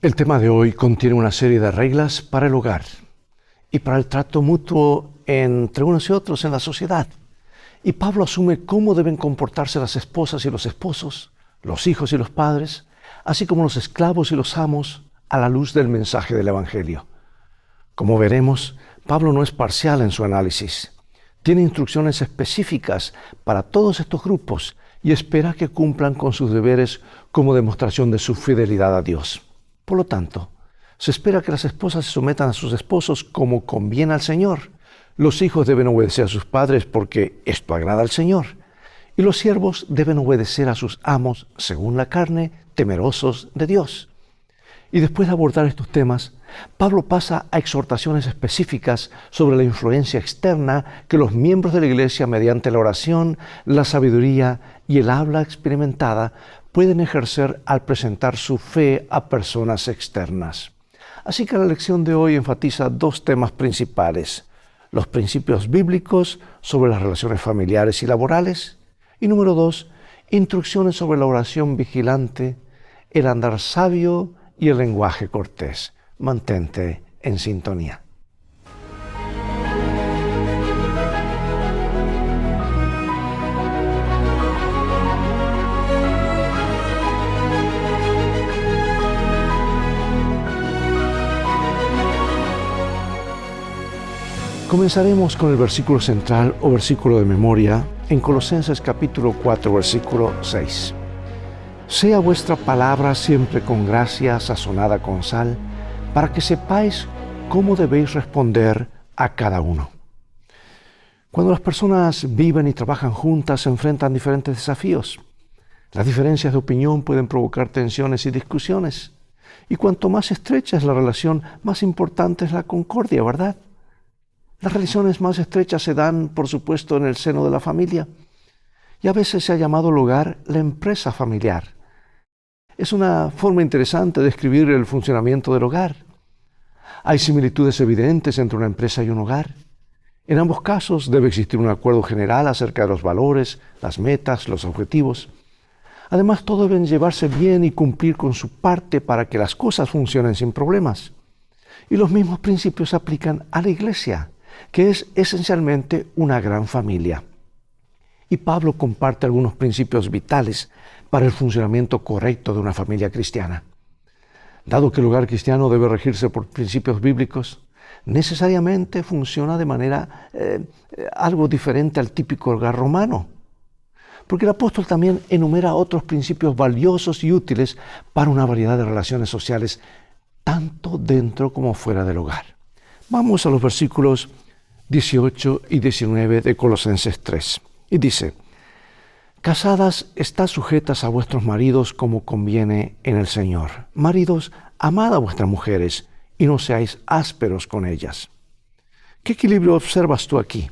El tema de hoy contiene una serie de reglas para el hogar y para el trato mutuo entre unos y otros en la sociedad. Y Pablo asume cómo deben comportarse las esposas y los esposos, los hijos y los padres, así como los esclavos y los amos, a la luz del mensaje del Evangelio. Como veremos, Pablo no es parcial en su análisis. Tiene instrucciones específicas para todos estos grupos y espera que cumplan con sus deberes como demostración de su fidelidad a Dios. Por lo tanto, se espera que las esposas se sometan a sus esposos como conviene al Señor. Los hijos deben obedecer a sus padres porque esto agrada al Señor. Y los siervos deben obedecer a sus amos según la carne, temerosos de Dios. Y después de abordar estos temas, Pablo pasa a exhortaciones específicas sobre la influencia externa que los miembros de la iglesia, mediante la oración, la sabiduría y el habla experimentada, pueden ejercer al presentar su fe a personas externas. Así que la lección de hoy enfatiza dos temas principales: los principios bíblicos sobre las relaciones familiares y laborales, y número 2, instrucciones sobre la oración vigilante, el andar sabio y el lenguaje cortés. Mantente en sintonía. Comenzaremos con el versículo central o versículo de memoria en Colosenses capítulo 4, versículo 6. Sea vuestra palabra siempre con gracia, sazonada con sal, para que sepáis cómo debéis responder a cada uno. Cuando las personas viven y trabajan juntas, se enfrentan diferentes desafíos. Las diferencias de opinión pueden provocar tensiones y discusiones. Y cuanto más estrecha es la relación, más importante es la concordia, ¿verdad? Las relaciones más estrechas se dan, por supuesto, en el seno de la familia. Y a veces se ha llamado el hogar la empresa familiar. Es una forma interesante de describir el funcionamiento del hogar. Hay similitudes evidentes entre una empresa y un hogar. En ambos casos debe existir un acuerdo general acerca de los valores, las metas, los objetivos. Además, todos deben llevarse bien y cumplir con su parte para que las cosas funcionen sin problemas. Y los mismos principios se aplican a la iglesia, que es esencialmente una gran familia. Y Pablo comparte algunos principios vitales para el funcionamiento correcto de una familia cristiana. Dado que el hogar cristiano debe regirse por principios bíblicos, necesariamente funciona de manera algo diferente al típico hogar romano. Porque el apóstol también enumera otros principios valiosos y útiles para una variedad de relaciones sociales, tanto dentro como fuera del hogar. Vamos a los versículos 18 y 19 de Colosenses 3. Y dice: Casadas, estad sujetas a vuestros maridos como conviene en el Señor. Maridos, amad a vuestras mujeres y no seáis ásperos con ellas. ¿Qué equilibrio observas tú aquí?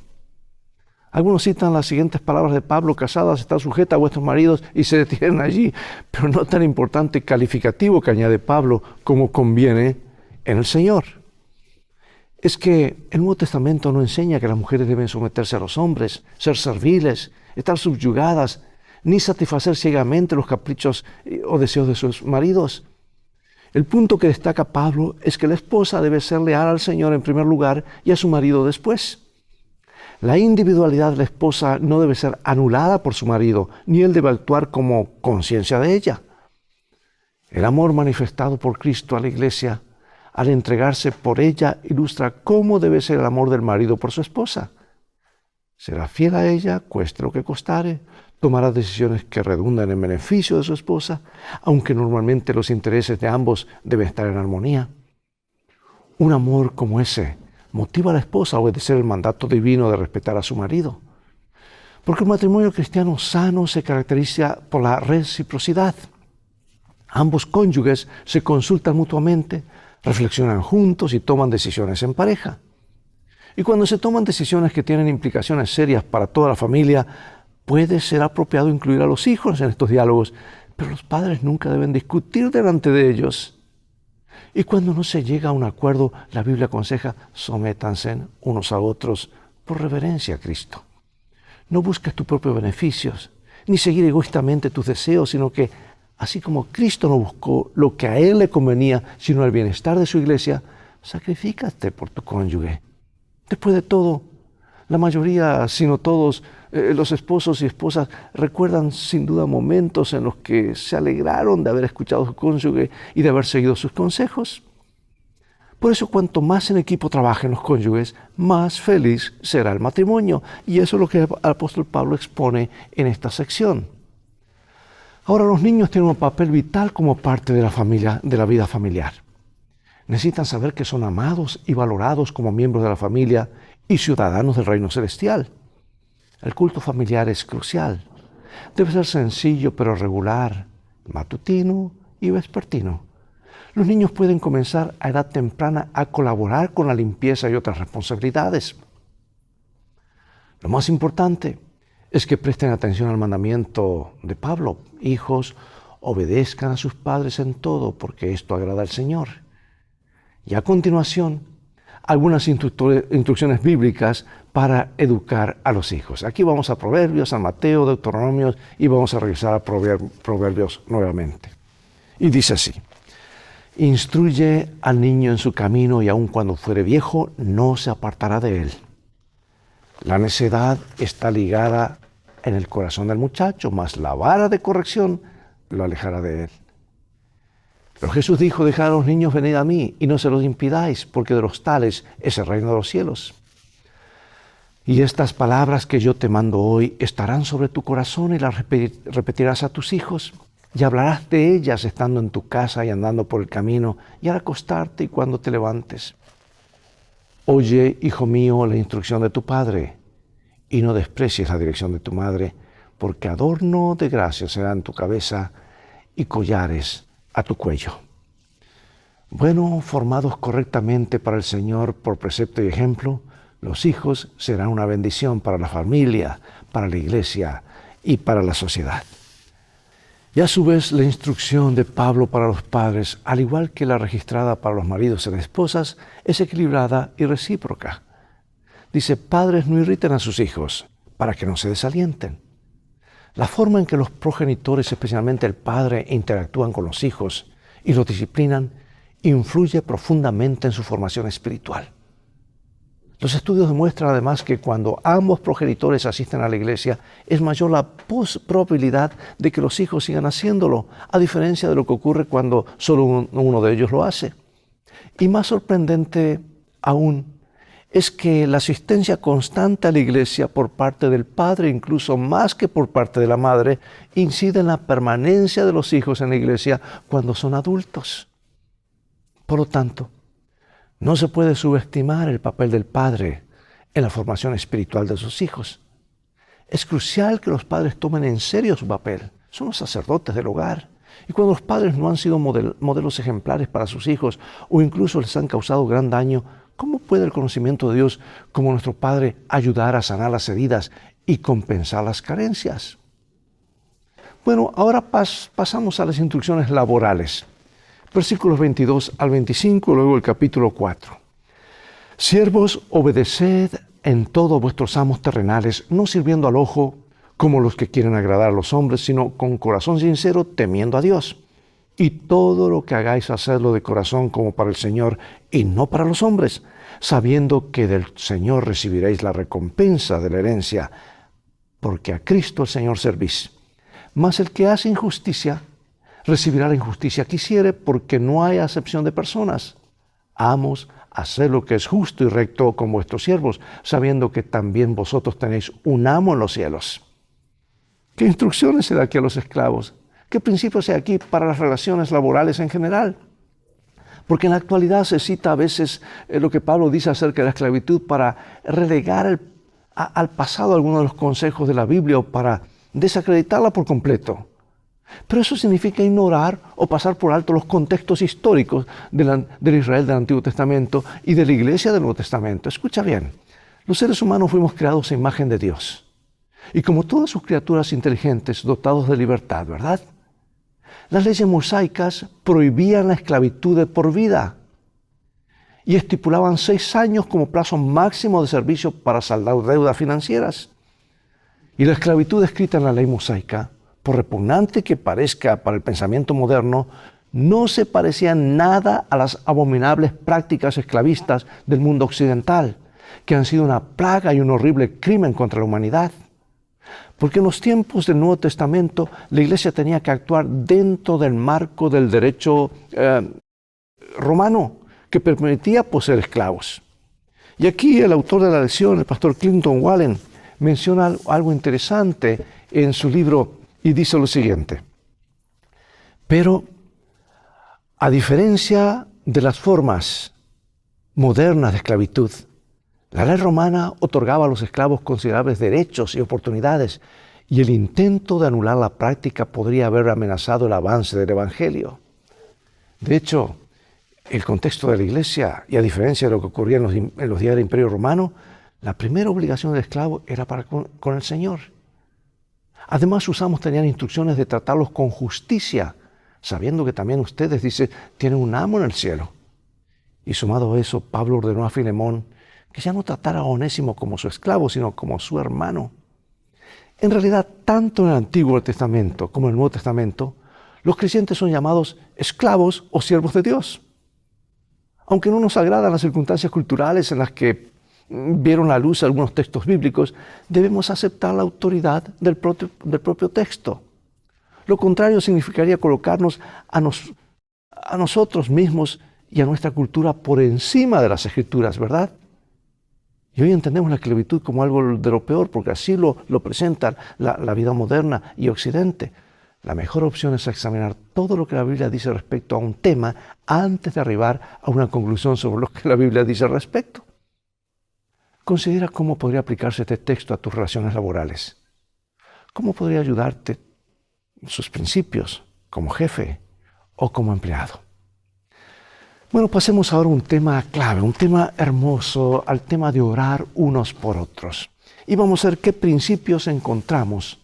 Algunos citan las siguientes palabras de Pablo: casadas, estad sujetas a vuestros maridos, y se detienen allí, pero no tan importante calificativo que añade Pablo: como conviene en el Señor. Es que el Nuevo Testamento no enseña que las mujeres deben someterse a los hombres, ser serviles, estar subyugadas, ni satisfacer ciegamente los caprichos o deseos de sus maridos. El punto que destaca Pablo es que la esposa debe ser leal al Señor en primer lugar y a su marido después. La individualidad de la esposa no debe ser anulada por su marido, ni él debe actuar como conciencia de ella. El amor manifestado por Cristo a la iglesia, al entregarse por ella, ilustra cómo debe ser el amor del marido por su esposa. Será fiel a ella, cueste lo que costare, tomará decisiones que redundan en beneficio de su esposa, aunque normalmente los intereses de ambos deben estar en armonía. Un amor como ese motiva a la esposa a obedecer el mandato divino de respetar a su marido. Porque el matrimonio cristiano sano se caracteriza por la reciprocidad. Ambos cónyuges se consultan mutuamente, reflexionan juntos y toman decisiones en pareja. Y cuando se toman decisiones que tienen implicaciones serias para toda la familia, puede ser apropiado incluir a los hijos en estos diálogos, pero los padres nunca deben discutir delante de ellos. Y cuando no se llega a un acuerdo, la Biblia aconseja: sométanse unos a otros por reverencia a Cristo. No busques tus propios beneficios, ni seguir egoístamente tus deseos, sino que Así como Cristo no buscó lo que a Él le convenía, sino el bienestar de su iglesia, sacrifícate por tu cónyuge. Después de todo, la mayoría, si no todos, los esposos y esposas recuerdan sin duda momentos en los que se alegraron de haber escuchado a su cónyuge y de haber seguido sus consejos. Por eso, cuanto más en equipo trabajen los cónyuges, más feliz será el matrimonio. Y eso es lo que el apóstol Pablo expone en esta sección. Ahora, los niños tienen un papel vital como parte de la familia, de la vida familiar. Necesitan saber que son amados y valorados como miembros de la familia y ciudadanos del reino celestial. El culto familiar es crucial. Debe ser sencillo pero regular, matutino y vespertino. Los niños pueden comenzar a edad temprana a colaborar con la limpieza y otras responsabilidades. Lo más importante es que presten atención al mandamiento de Pablo. Hijos, obedezcan a sus padres en todo, porque esto agrada al Señor. Y a continuación, algunas instrucciones bíblicas para educar a los hijos. Aquí vamos a Proverbios, a Mateo, Deuteronomios y vamos a regresar a Proverbios nuevamente. Y dice así: instruye al niño en su camino y aun cuando fuere viejo no se apartará de él. La necedad está ligada en el corazón del muchacho, mas la vara de corrección lo alejará de él. Pero Jesús dijo: dejad a los niños venid a mí y no se los impidáis, porque de los tales es el reino de los cielos. Y estas palabras que yo te mando hoy estarán sobre tu corazón y las repetirás a tus hijos. Y hablarás de ellas estando en tu casa y andando por el camino y al acostarte y cuando te levantes. Oye, hijo mío, la instrucción de tu padre y no desprecies la dirección de tu madre, porque adorno de gracia será en tu cabeza y collares a tu cuello. Bueno, formados correctamente para el Señor por precepto y ejemplo, los hijos serán una bendición para la familia, para la iglesia y para la sociedad. Y a su vez, la instrucción de Pablo para los padres, al igual que la registrada para los maridos y las esposas, es equilibrada y recíproca. Dice: padres, no irriten a sus hijos, para que no se desalienten. La forma en que los progenitores, especialmente el padre, interactúan con los hijos y los disciplinan, influye profundamente en su formación espiritual. Los estudios demuestran además que cuando ambos progenitores asisten a la iglesia, es mayor la probabilidad de que los hijos sigan haciéndolo, a diferencia de lo que ocurre cuando solo uno de ellos lo hace. Y más sorprendente aún es que la asistencia constante a la iglesia por parte del padre, incluso más que por parte de la madre, incide en la permanencia de los hijos en la iglesia cuando son adultos. Por lo tanto, no se puede subestimar el papel del padre en la formación espiritual de sus hijos. Es crucial que los padres tomen en serio su papel. Son los sacerdotes del hogar. Y cuando los padres no han sido modelos ejemplares para sus hijos o incluso les han causado gran daño, ¿cómo puede el conocimiento de Dios como nuestro Padre ayudar a sanar las heridas y compensar las carencias? Bueno, ahora pasamos a las instrucciones laborales. Versículos 22 al 25, luego el capítulo 4. Siervos, obedeced en todo vuestros amos terrenales, no sirviendo al ojo como los que quieren agradar a los hombres, sino con corazón sincero, temiendo a Dios. Y todo lo que hagáis, hacedlo de corazón como para el Señor y no para los hombres, sabiendo que del Señor recibiréis la recompensa de la herencia, porque a Cristo el Señor servís. Mas el que hace injusticia recibirá la injusticia que hiciere, porque no hay acepción de personas. Amos, haced lo que es justo y recto con vuestros siervos, sabiendo que también vosotros tenéis un amo en los cielos. ¿Qué instrucciones se da aquí a los esclavos? ¿Qué principios hay aquí para las relaciones laborales en general? Porque en la actualidad se cita a veces lo que Pablo dice acerca de la esclavitud para relegar al pasado algunos de los consejos de la Biblia o para desacreditarla por completo. Pero eso significa ignorar o pasar por alto los contextos históricos del Israel del Antiguo Testamento y de la Iglesia del Nuevo Testamento. Escucha bien, los seres humanos fuimos creados a imagen de Dios. Y como todas sus criaturas inteligentes, dotados de libertad, ¿verdad? Las leyes mosaicas prohibían la esclavitud de por vida y estipulaban 6 años como plazo máximo de servicio para saldar deudas financieras. Y la esclavitud descrita en la ley mosaica por repugnante que parezca para el pensamiento moderno, no se parecía nada a las abominables prácticas esclavistas del mundo occidental, que han sido una plaga y un horrible crimen contra la humanidad. Porque en los tiempos del Nuevo Testamento la Iglesia tenía que actuar dentro del marco del derecho romano, que permitía poseer esclavos. Y aquí el autor de la lección, el pastor Clinton Wallen, menciona algo interesante en su libro y dice lo siguiente: pero a diferencia de las formas modernas de esclavitud, la ley romana otorgaba a los esclavos considerables derechos y oportunidades, y el intento de anular la práctica podría haber amenazado el avance del Evangelio. De hecho, el contexto de la Iglesia, y a diferencia de lo que ocurría en los días del Imperio Romano, la primera obligación del esclavo era para con el Señor. Además, sus amos tenían instrucciones de tratarlos con justicia, sabiendo que también ustedes, dice, tienen un amo en el cielo. Y sumado a eso, Pablo ordenó a Filemón que ya no tratara a Onésimo como su esclavo, sino como su hermano. En realidad, tanto en el Antiguo Testamento como en el Nuevo Testamento, los creyentes son llamados esclavos o siervos de Dios. Aunque no nos agradan las circunstancias culturales en las que vieron la luz algunos textos bíblicos, debemos aceptar la autoridad del propio texto. Lo contrario significaría colocarnos a nosotros mismos y a nuestra cultura por encima de las Escrituras, ¿verdad? Y hoy entendemos la esclavitud como algo de lo peor, porque así lo presenta la vida moderna y Occidente. La mejor opción es examinar todo lo que la Biblia dice respecto a un tema antes de arribar a una conclusión sobre lo que la Biblia dice al respecto. Considera cómo podría aplicarse este texto a tus relaciones laborales. ¿Cómo podría ayudarte sus principios como jefe o como empleado? Bueno, pasemos ahora a un tema clave, un tema hermoso, al tema de orar unos por otros. Y vamos a ver qué principios encontramos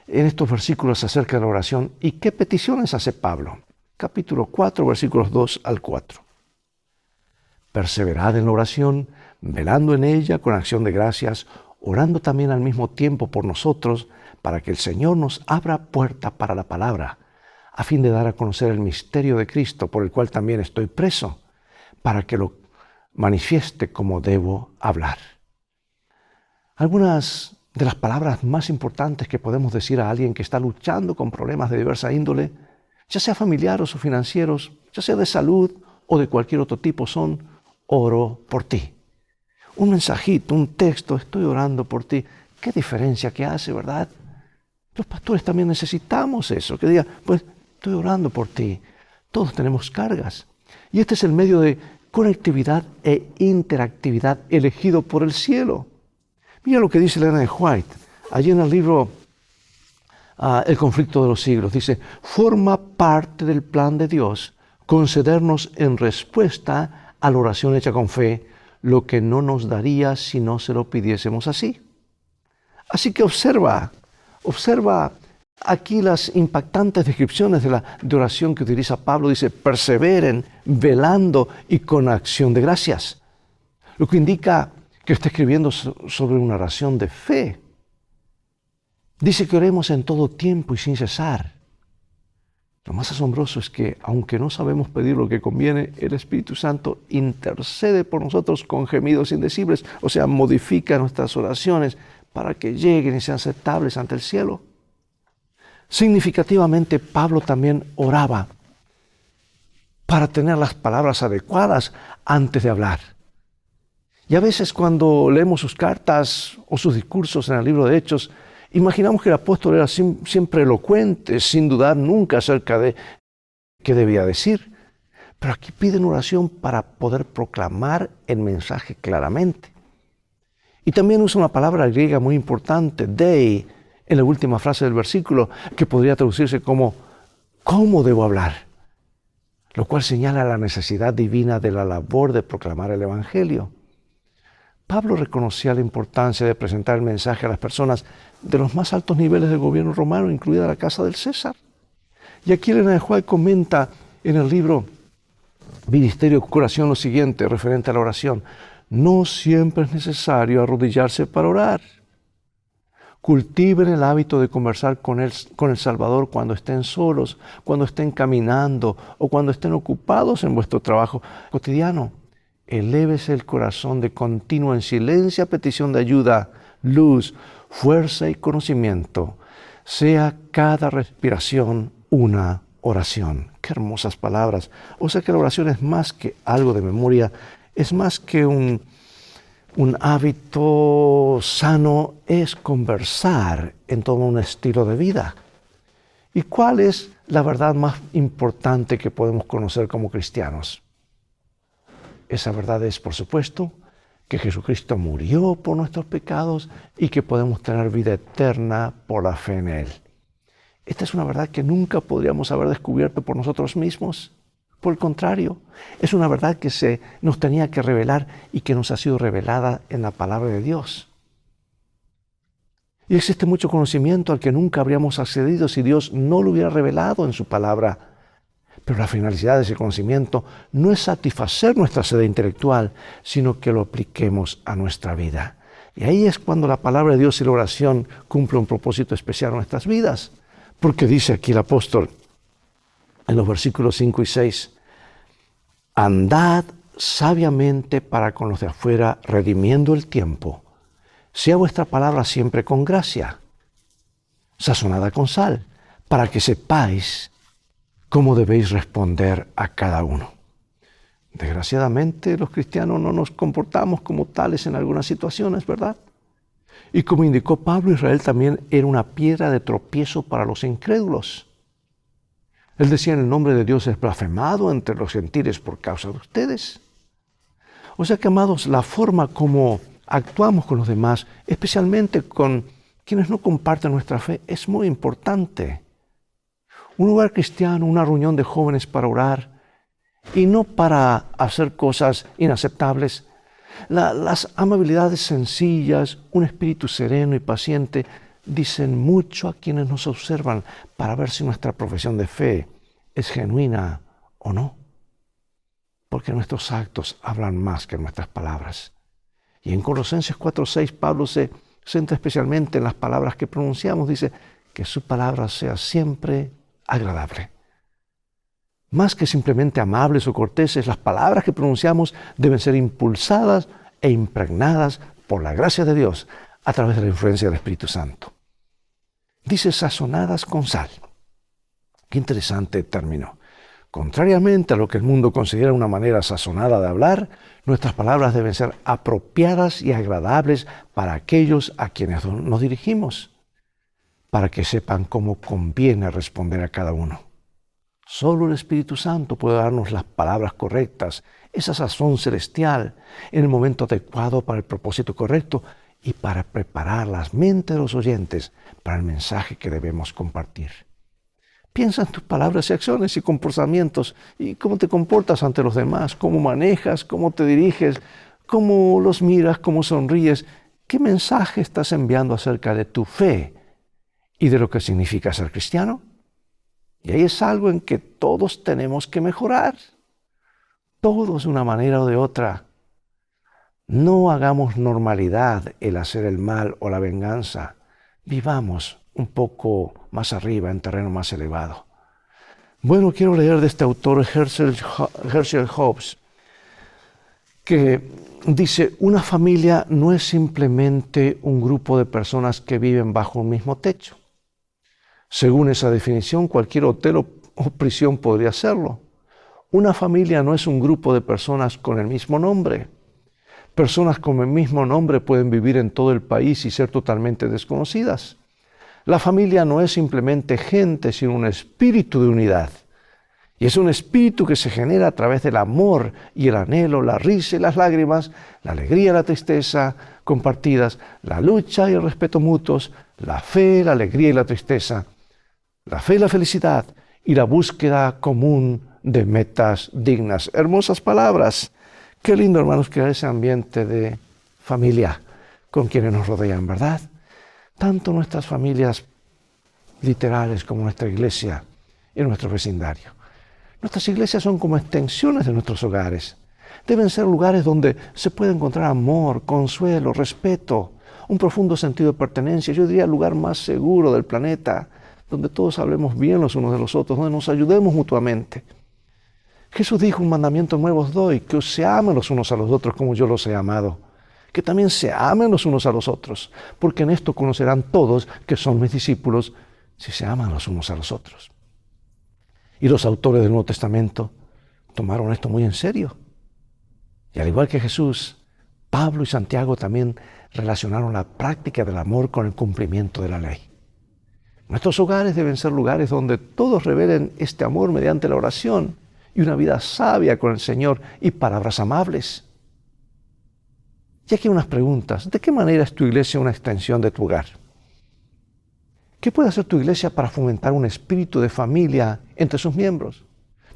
en estos versículos acerca de la oración y qué peticiones hace Pablo. Capítulo 4, versículos 2 al 4. Perseverad en la oración, velando en ella con acción de gracias, orando también al mismo tiempo por nosotros, para que el Señor nos abra puerta para la palabra, a fin de dar a conocer el misterio de Cristo, por el cual también estoy preso, para que lo manifieste como debo hablar. Algunas de las palabras más importantes que podemos decir a alguien que está luchando con problemas de diversa índole, ya sea familiares o financieros, ya sea de salud o de cualquier otro tipo, son: oro por ti. Un mensajito, un texto: estoy orando por ti. ¿Qué diferencia que hace, verdad? Los pastores también necesitamos eso, que diga: pues estoy orando por ti. Todos tenemos cargas. Y este es el medio de conectividad e interactividad elegido por el cielo. Mira lo que dice Elena de White, allí en el libro El conflicto de los siglos. Dice: forma parte del plan de Dios concedernos en respuesta a la oración hecha con fe lo que no nos daría si no se lo pidiésemos así. Así que observa aquí las impactantes descripciones de oración que utiliza Pablo. Dice: perseveren, velando y con acción de gracias. Lo que indica que está escribiendo sobre una oración de fe. Dice que oremos en todo tiempo y sin cesar. Lo más asombroso es que, aunque no sabemos pedir lo que conviene, el Espíritu Santo intercede por nosotros con gemidos indecibles, o sea, modifica nuestras oraciones para que lleguen y sean aceptables ante el cielo. Significativamente, Pablo también oraba para tener las palabras adecuadas antes de hablar. Y a veces, cuando leemos sus cartas o sus discursos en el libro de Hechos, imaginamos que el apóstol era siempre elocuente, sin dudar nunca acerca de qué debía decir. Pero aquí piden oración para poder proclamar el mensaje claramente. Y también usa una palabra griega muy importante, dei, en la última frase del versículo, que podría traducirse como ¿cómo debo hablar? Lo cual señala la necesidad divina de la labor de proclamar el Evangelio. Pablo reconocía la importancia de presentar el mensaje a las personas de los más altos niveles del gobierno romano, incluida la casa del César. Y aquí Elena de White comenta en el libro Ministerio de Curación lo siguiente, referente a la oración: no siempre es necesario arrodillarse para orar. Cultiven el hábito de conversar con el Salvador cuando estén solos, cuando estén caminando o cuando estén ocupados en vuestro trabajo cotidiano. Elévese el corazón de continuo en silencio a petición de ayuda, luz, fuerza y conocimiento. Sea cada respiración una oración. Qué hermosas palabras. O sea que la oración es más que algo de memoria, es más que un hábito sano, es conversar en todo un estilo de vida. ¿Y cuál es la verdad más importante que podemos conocer como cristianos? Esa verdad es, por supuesto, que Jesucristo murió por nuestros pecados y que podemos tener vida eterna por la fe en Él. Esta es una verdad que nunca podríamos haber descubierto por nosotros mismos. Por el contrario, es una verdad que se nos tenía que revelar y que nos ha sido revelada en la palabra de Dios. Y existe mucho conocimiento al que nunca habríamos accedido si Dios no lo hubiera revelado en su palabra. Pero la finalidad de ese conocimiento no es satisfacer nuestra sed intelectual, sino que lo apliquemos a nuestra vida. Y ahí es cuando la palabra de Dios y la oración cumple un propósito especial en nuestras vidas. Porque dice aquí el apóstol en los versículos 5 y 6, andad sabiamente para con los de afuera, redimiendo el tiempo. Sea vuestra palabra siempre con gracia, sazonada con sal, para que sepáis cómo debéis responder a cada uno. Desgraciadamente, los cristianos no nos comportamos como tales en algunas situaciones, ¿verdad? Y como indicó Pablo, Israel también era una piedra de tropiezo para los incrédulos. Él decía, el nombre de Dios es blasfemado entre los gentiles por causa de ustedes. O sea que, amados, la forma como actuamos con los demás, especialmente con quienes no comparten nuestra fe, es muy importante. Un lugar cristiano, una reunión de jóvenes para orar, y no para hacer cosas inaceptables. Las amabilidades sencillas, un espíritu sereno y paciente, dicen mucho a quienes nos observan para ver si nuestra profesión de fe es genuina o no. Porque nuestros actos hablan más que nuestras palabras. Y en Colosenses 4:6 Pablo se centra especialmente en las palabras que pronunciamos. Dice que su palabra sea siempre agradable. Más que simplemente amables o corteses, las palabras que pronunciamos deben ser impulsadas e impregnadas por la gracia de Dios a través de la influencia del Espíritu Santo. Dice sazonadas con sal. Qué interesante término. Contrariamente a lo que el mundo considera una manera sazonada de hablar, nuestras palabras deben ser apropiadas y agradables para aquellos a quienes nos dirigimos, para que sepan cómo conviene responder a cada uno. Solo el Espíritu Santo puede darnos las palabras correctas, esa sazón celestial, en el momento adecuado para el propósito correcto y para preparar las mentes de los oyentes para el mensaje que debemos compartir. Piensa en tus palabras y acciones y comportamientos y cómo te comportas ante los demás, cómo manejas, cómo te diriges, cómo los miras, cómo sonríes. ¿Qué mensaje estás enviando acerca de tu fe y de lo que significa ser cristiano? Y ahí es algo en que todos tenemos que mejorar. Todos de una manera o de otra. No hagamos normalidad el hacer el mal o la venganza. Vivamos un poco más arriba, en terreno más elevado. Bueno, quiero leer de este autor, Herschel Hobbes, que dice, una familia no es simplemente un grupo de personas que viven bajo un mismo techo. Según esa definición, cualquier hotel o prisión podría serlo. Una familia no es un grupo de personas con el mismo nombre. Personas con el mismo nombre pueden vivir en todo el país y ser totalmente desconocidas. La familia no es simplemente gente, sino un espíritu de unidad. Y es un espíritu que se genera a través del amor y el anhelo, la risa y las lágrimas, la alegría y la tristeza compartidas, la lucha y el respeto mutuos, la fe, la alegría y la tristeza, la fe y la felicidad y la búsqueda común de metas dignas. Hermosas palabras. Qué lindo, hermanos, crear ese ambiente de familia con quienes nos rodean, ¿verdad? Tanto nuestras familias literales como nuestra iglesia y nuestro vecindario. Nuestras iglesias son como extensiones de nuestros hogares. Deben ser lugares donde se puede encontrar amor, consuelo, respeto, un profundo sentido de pertenencia. Yo diría el lugar más seguro del planeta, donde todos hablemos bien los unos de los otros, donde nos ayudemos mutuamente. Jesús dijo: un mandamiento nuevo os doy, que os se amen los unos a los otros como yo los he amado. Que también se amen los unos a los otros, porque en esto conocerán todos que son mis discípulos, si se aman los unos a los otros. Y los autores del Nuevo Testamento tomaron esto muy en serio. Y al igual que Jesús, Pablo y Santiago también relacionaron la práctica del amor con el cumplimiento de la ley. Nuestros hogares deben ser lugares donde todos revelen este amor mediante la oración y una vida sabia con el Señor y palabras amables. Y aquí unas preguntas. ¿De qué manera es tu iglesia una extensión de tu hogar? ¿Qué puede hacer tu iglesia para fomentar un espíritu de familia entre sus miembros?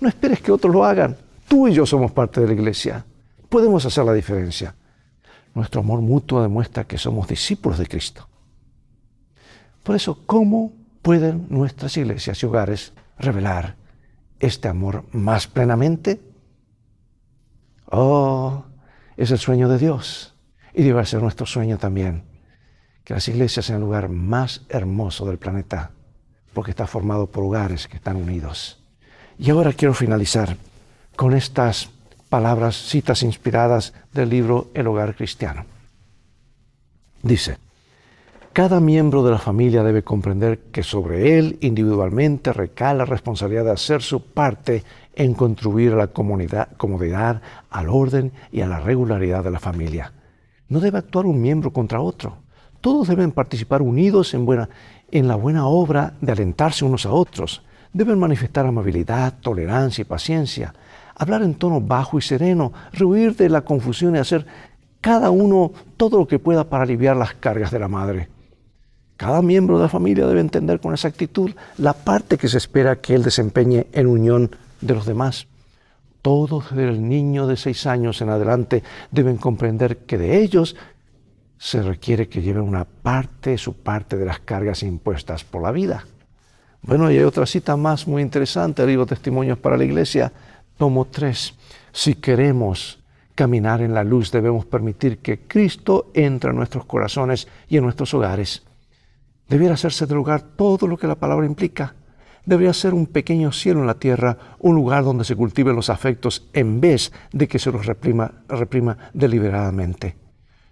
No esperes que otros lo hagan. Tú y yo somos parte de la iglesia. Podemos hacer la diferencia. Nuestro amor mutuo demuestra que somos discípulos de Cristo. Por eso, ¿cómo pueden nuestras iglesias y hogares revelar este amor más plenamente? Es el sueño de Dios y debe ser nuestro sueño también, que las iglesias sean el lugar más hermoso del planeta, porque está formado por hogares que están unidos. Y ahora quiero finalizar con estas palabras, citas inspiradas del libro El Hogar Cristiano. Dice: cada miembro de la familia debe comprender que sobre él individualmente recae la responsabilidad de hacer su parte en contribuir a la comodidad, al orden y a la regularidad de la familia. No debe actuar un miembro contra otro. Todos deben participar unidos en la buena obra de alentarse unos a otros. Deben manifestar amabilidad, tolerancia y paciencia, hablar en tono bajo y sereno, rehuir de la confusión y hacer cada uno todo lo que pueda para aliviar las cargas de la madre. Cada miembro de la familia debe entender con exactitud la parte que se espera que él desempeñe en unión de los demás. Todos, desde el niño de 6 años en adelante, deben comprender que de ellos se requiere que lleven su parte de las cargas impuestas por la vida. Bueno, y hay otra cita más muy interesante del libro Testimonios para la Iglesia, tomo 3. Si queremos caminar en la luz, debemos permitir que Cristo entre en nuestros corazones y en nuestros hogares. Debiera hacerse del lugar todo lo que la palabra implica. Debería ser un pequeño cielo en la tierra, un lugar donde se cultiven los afectos en vez de que se los reprima deliberadamente.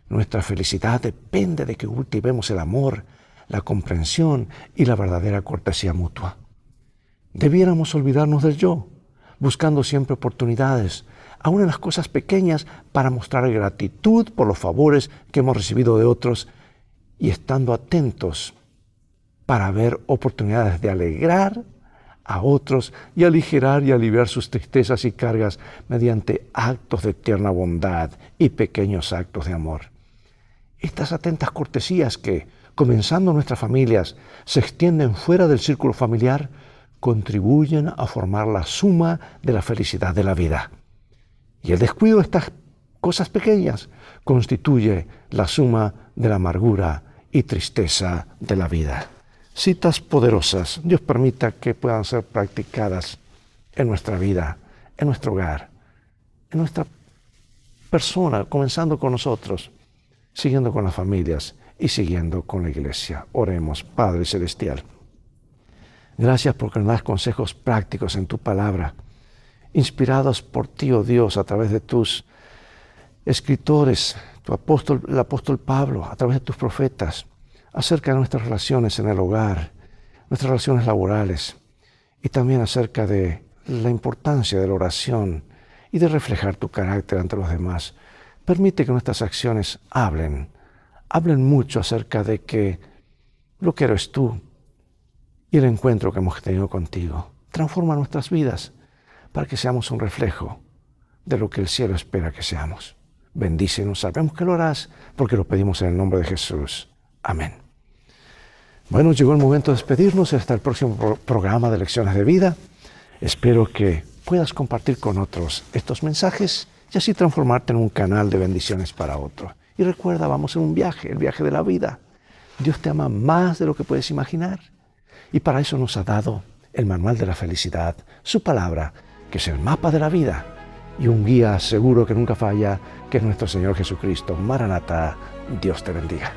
Nuestra felicidad depende de que cultivemos el amor, la comprensión y la verdadera cortesía mutua. Debiéramos olvidarnos del yo, buscando siempre oportunidades, aun en las cosas pequeñas, para mostrar gratitud por los favores que hemos recibido de otros y estando atentos para ver oportunidades de alegrar a otros y aligerar y aliviar sus tristezas y cargas mediante actos de tierna bondad y pequeños actos de amor. Estas atentas cortesías que, comenzando en nuestras familias, se extienden fuera del círculo familiar, contribuyen a formar la suma de la felicidad de la vida. Y el descuido de estas cosas pequeñas constituye la suma de la amargura y tristeza de la vida. Citas poderosas. Dios permita que puedan ser practicadas en nuestra vida, en nuestro hogar, en nuestra persona, comenzando con nosotros, siguiendo con las familias y siguiendo con la iglesia. Oremos. Padre Celestial, gracias porque nos das consejos prácticos en tu palabra, inspirados por ti, oh Dios, a través de tus escritores, el apóstol Pablo, a través de tus profetas, acerca de nuestras relaciones en el hogar, nuestras relaciones laborales y también acerca de la importancia de la oración y de reflejar tu carácter ante los demás. Permite que nuestras acciones hablen mucho acerca de que lo que eres tú y el encuentro que hemos tenido contigo. Transforma nuestras vidas para que seamos un reflejo de lo que el cielo espera que seamos. Bendícenos, sabemos que lo harás porque lo pedimos en el nombre de Jesús. Amén. Bueno, llegó el momento de despedirnos hasta el próximo programa de Lecciones de Vida. Espero que puedas compartir con otros estos mensajes y así transformarte en un canal de bendiciones para otros. Y recuerda, vamos en un viaje, el viaje de la vida. Dios te ama más de lo que puedes imaginar. Y para eso nos ha dado el Manual de la Felicidad, su palabra, que es el mapa de la vida, y un guía seguro que nunca falla, que es nuestro Señor Jesucristo. Maranatá, Dios te bendiga.